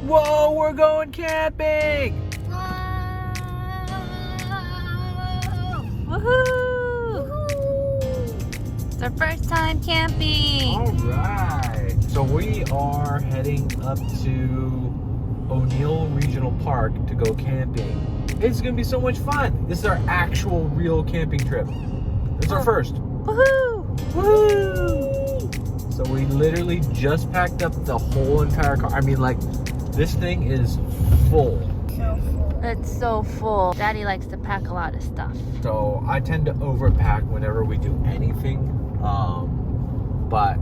Whoa, we're going camping! Woohoo! It's our first time camping. All right. So we are heading up to O'Neill Regional Park to go camping. It's gonna be so much fun. This is our actual real camping trip. It's our first. Woohoo! Woo! So we literally just packed up the whole entire car. I mean, like, this thing is full. It's so full. Daddy likes to pack a lot of stuff. So I tend to overpack whenever we do anything. But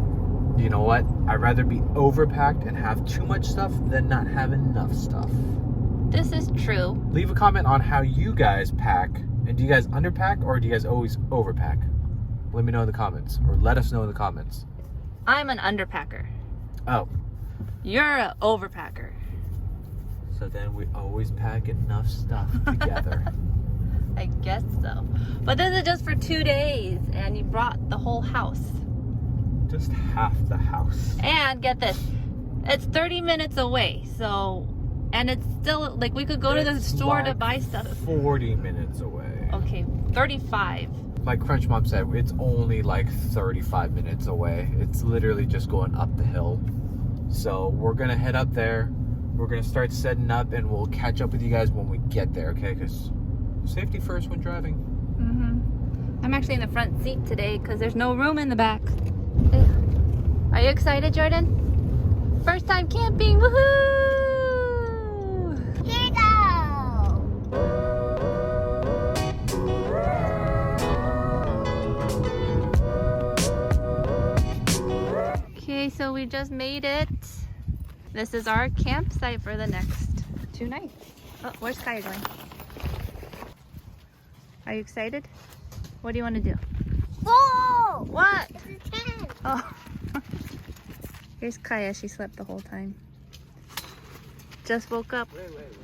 you know what? I'd rather be overpacked and have too much stuff than not have enough stuff. This is true. Leave a comment on how you guys pack. And do you guys underpack or do you guys always overpack? Let me know in the comments, or let us know in the comments. I'm an underpacker. Oh. You're an overpacker. So then we always pack enough stuff together. I guess so. But this is just for 2 days, and you brought the whole house. Just half the house. And get this, it's 30 minutes away, so, and it's still, like, we could go to the store to buy stuff. 40 minutes away. Okay, 35. Like Crunch Mom said, it's only like 35 minutes away. It's literally just going up the hill. So we're gonna head up there. We're gonna start setting up and we'll catch up with you guys when we get there, okay? Because safety first when driving. I'm actually in the front seat today because there's no room in the back. Are you excited, Jordan? First time camping, woohoo! Here we go! Okay, so we just made it. This is our campsite for the next 2 nights. Oh, where's Kaya going? Are you excited? What do you want to do? Whoa! What? It's a tent. Oh. Here's Kaya. She slept the whole time. Just woke up.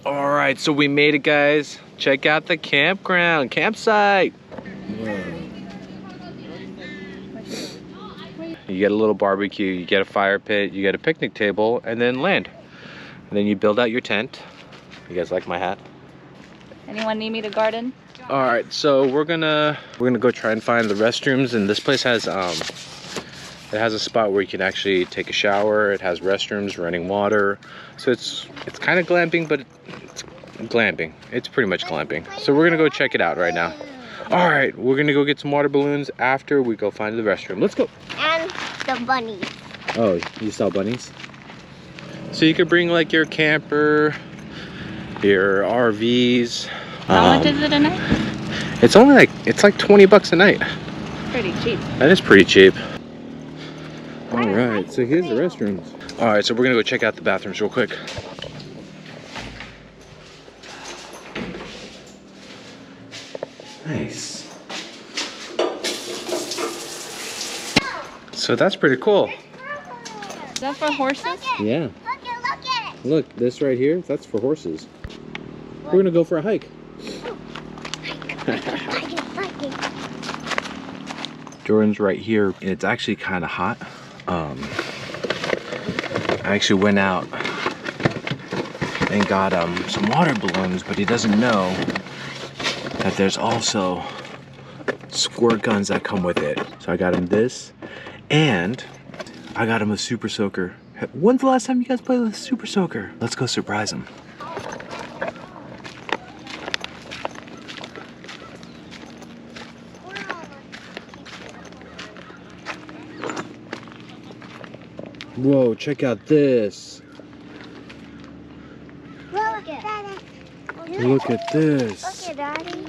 All right, so we made it, guys. Check out the campsite. You get a little barbecue, you get a fire pit, you get a picnic table, and then land. And then you build out your tent. You guys like my hat? Anyone need me to garden? All right, so we're gonna go try and find the restrooms, and this place has it has a spot where you can actually take a shower. It has restrooms, running water. So it's kind of glamping, but it's glamping. It's pretty much glamping. So we're gonna go check it out right now. All right, we're gonna go get some water balloons after we go find the restroom. Let's go. And the bunnies. Oh, you saw bunnies? So you could bring like your camper, your RVs. How much is it a night? It's only like 20 bucks a night. Pretty cheap. That is pretty cheap. All right, so here's the restrooms. All right, so we're gonna go check out the bathrooms real quick. Nice. So that's pretty cool. Is that for horses? Yeah. Look at it. Look, this right here, that's for horses. We're gonna go for a hike. Jordan's right here, and it's actually kind of hot. I actually went out and got some water balloons, but he doesn't know that there's also squirt guns that come with it. So I got him this, and I got him a super soaker. When's the last time you guys played with a super soaker? Let's go surprise him. Whoa, check out this. Look at Daddy. Look at this. Look at Daddy.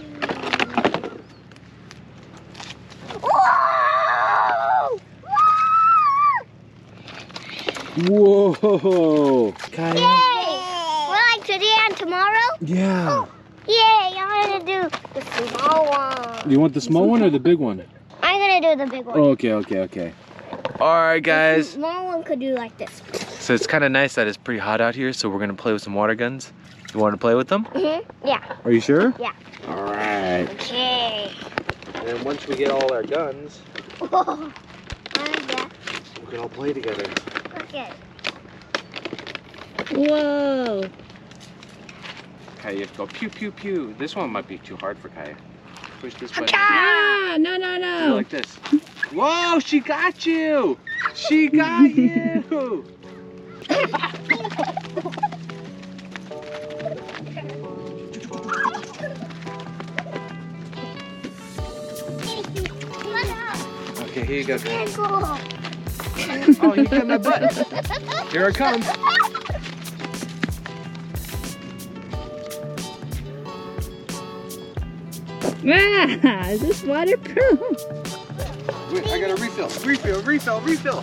Whoa! Whoa! Kaya? Yay! We're like today and tomorrow? Yeah. Yay! I'm gonna do the small one. You want the small one or the big one? I'm gonna do the big one. Okay. Alright, guys. The small one could do like this. So it's kind of nice that it's pretty hot out here, so we're going to play with some water guns. You want to play with them? Yeah. Are you sure? Yeah. Alright. Okay. And then once we get all our guns, Whoa. we can all play together. Okay. Whoa. Kaya, you have to go pew pew pew. This one might be too hard for Kaya. Push this button. Ah, no, no, Do no. like this. Whoa, she got you! She got you! Okay, here you go, Kaya. Oh, you got my butt. Here it comes. Ah, is this waterproof? Wait, I got a refill. Refill, refill, refill.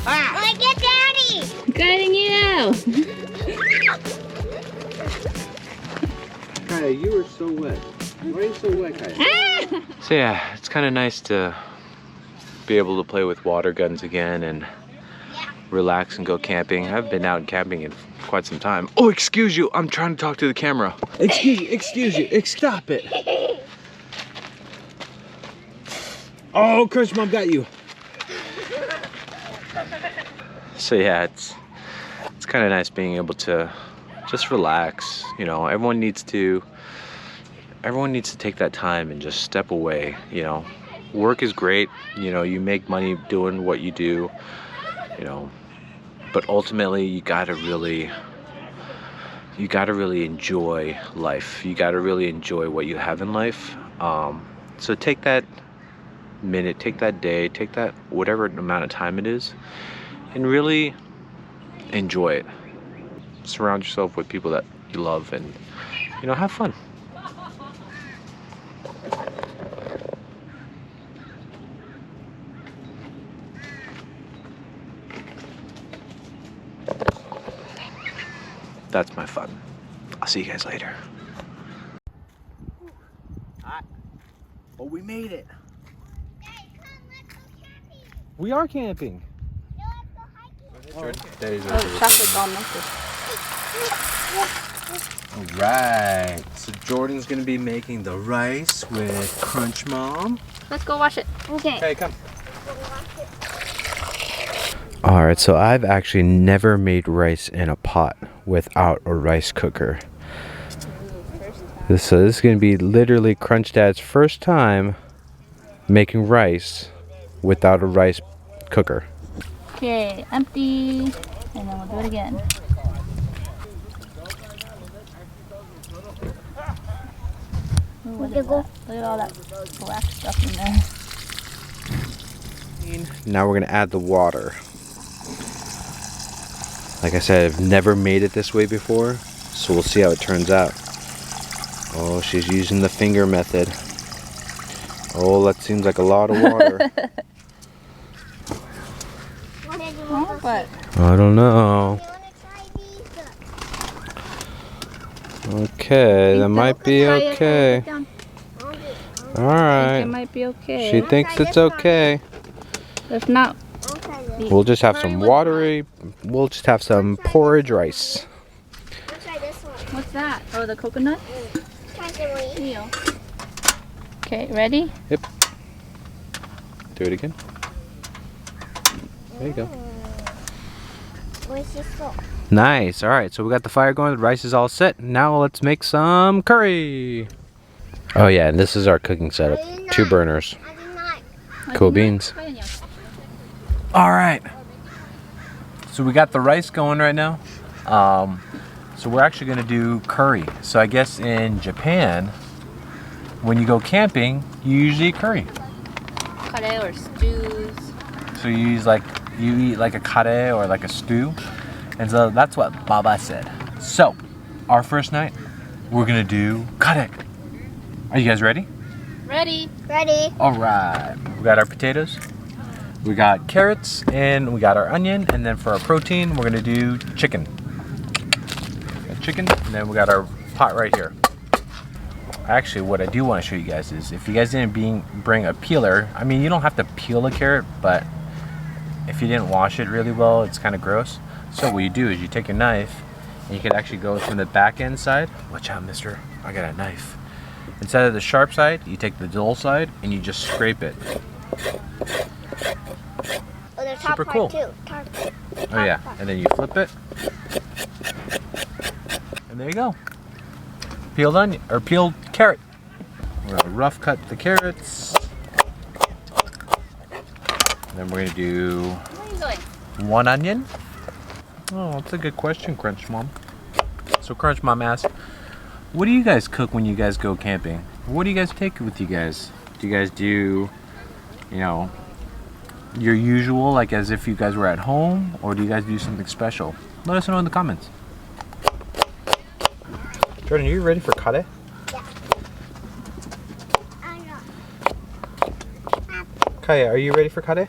Ah! I get Daddy. I'm guiding you. Kaya, you are so wet. Why are you so wet, Kaya? Ah! So yeah, it's kind of nice to be able to play with water guns again and relax and go camping. I've been out camping in quite some time. Oh, excuse you. I'm trying to talk to the camera. Excuse you. Stop it. Oh, Crunch Mom got you. So yeah, it's kind of nice being able to just relax. You know, everyone needs to take that time and just step away. You know, work is great. You know, you make money doing what you do. You know, but ultimately you gotta really enjoy life. You gotta really enjoy what you have in life. So take that minute, take that day, take that whatever amount of time it is, and really enjoy it. Surround yourself with people that you love, and you know, have fun. That's my fun. I'll see you guys later. Hot. Oh, we made it. Daddy, come, let's go camping. We are camping. No, let's go hiking. Oh, chocolate's all melted. Alright, so Jordan's gonna be making the rice with Crunch Mom. Let's go wash it. Okay. Okay, come. Alright, so I've actually never made rice in a pot without a rice cooker. This is gonna be literally CrunchDad's first time making rice without a rice cooker. Okay, empty. And then we'll do it again. Ooh, what is that? Look at all that black stuff in there. Now we're gonna add the water. Like I said, I've never made it this way before, so we'll see how it turns out. Oh, she's using the finger method. Oh, that seems like a lot of water. Oh, but I don't know. Okay, that might be okay. Alright. It might be okay. She thinks it's okay. If not, We'll just have some watery, we'll just have some porridge rice. Let's try this one. what's that? Oh, the coconut? Try some more. Deal. Okay, ready? Yep. Do it again. There you go. Where's this salt? Nice. Alright, so we got the fire going, the rice is all set. Now let's make some curry. Oh yeah, and this is our cooking setup. 2 burners. I did not. Cool beans. Alright. So we got the rice going right now. So we're actually going to do curry. So I guess in Japan, when you go camping, you usually eat curry. Curry or stews. So you eat like a kare or like a stew. And so that's what Baba said. So, our first night, we're gonna do kare. Are you guys ready? Ready. Ready. Alright. We got our potatoes, we got carrots, and we got our onion. And then for our protein, we're gonna do chicken. Got chicken, and then we got our pot right here. Actually, what I do want to show you guys is if you guys didn't bring a peeler, I mean, you don't have to peel a carrot, but if you didn't wash it really well, it's kind of gross. So what you do is you take your knife and you can actually go from the back end side. Watch out, mister, I got a knife. Instead of the sharp side, you take the dull side and you just scrape it. Oh, the top Super part cool. too. Top Oh yeah, part. and then you flip it And there you go. Peeled onion, or peeled carrot. We're gonna rough cut the carrots. And then we're gonna do Where are you going? 1 onion. Oh, that's a good question, Crunch Mom. So Crunch Mom asked, what do you guys cook when you guys go camping? What do you guys take with you guys? Do you guys do, you know, your usual, like as if you guys were at home, or do you guys do something special? Let us know in the comments. Jordan, are you ready for kare? Yeah. I know. Kaya, are you ready for kare?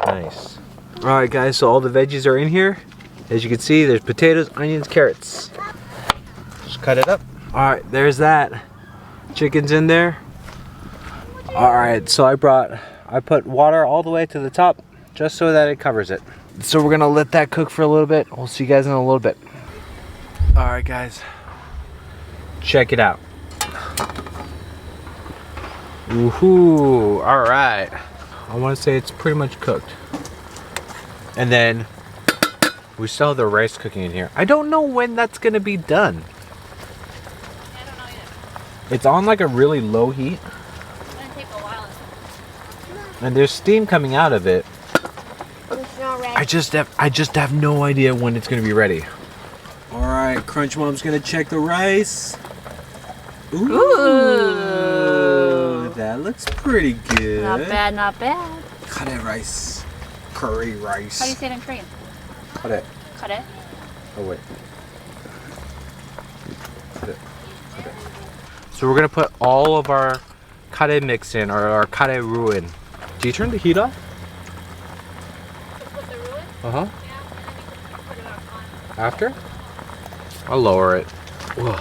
Nice. Alright guys, so all the veggies are in here. As you can see, there's potatoes, onions, carrots. Just cut it up. Alright, there's that. Chicken's in there. Alright, so I put water all the way to the top just so that it covers it. So we're gonna let that cook for a little bit. We'll see you guys in a little bit. Alright guys, check it out. Woohoo! Alright. I want to say it's pretty much cooked. And then we still have the rice cooking in here. I don't know when that's gonna be done. I don't know either. It's on like a really low heat. It's gonna take a while. And there's steam coming out of it. It's not ready. I just have no idea when it's gonna be ready. All right, Crunch Mom's gonna check the rice. Ooh, that looks pretty good. Not bad, not bad. Kare rice, curry rice. How do you say it in Korean? Kare. Kare? Oh wait. Kare. So we're gonna put all of our kare mix in, or our kare roux in. Do you turn the heat off? Put the roux in? Uh-huh. Yeah, and then you can put it on. After? I'll lower it. Whoa.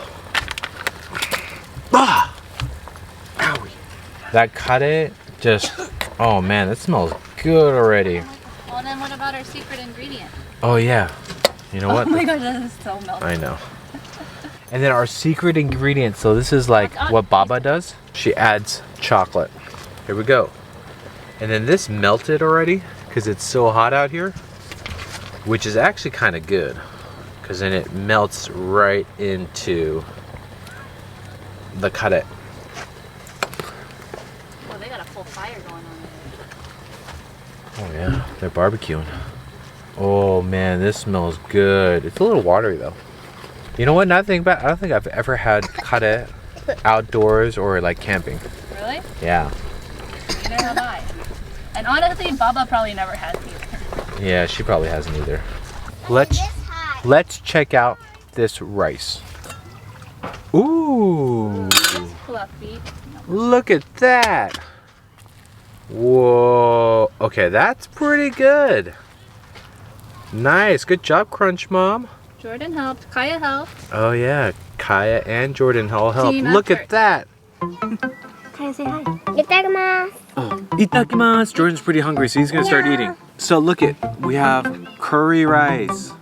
Ah! Owie. That kare just, oh man, that smells good already. Well, then what about our secret ingredient? Oh yeah. You know what? Oh my gosh, that is so melty. I know. And then our secret ingredient, so this is like what Baba does. She adds chocolate. Here we go. And then this melted already because it's so hot out here, which is actually kind of good because then it melts right into the kare. Oh, they got a full fire going on. Oh yeah, they're barbecuing. Oh man, this smells good. It's a little watery though. You know what? Now that I think about it, I don't think I've ever had kare outdoors or like camping. Really? Yeah. Neither have I. And honestly, Baba probably never has either. Yeah, she probably hasn't either. This high. Let's check out this rice. Ooh. Fluffy. Look at that. Whoa. Okay, that's pretty good. Nice. Good job, Crunch Mom. Jordan helped. Kaya helped. Oh yeah, Kaya and Jordan all helped. Team Look effort. at that. Kaya, say hi. Itadakimasu. Itakimasu. Jordan's pretty hungry, so he's gonna start eating. So look it. We have curry rice,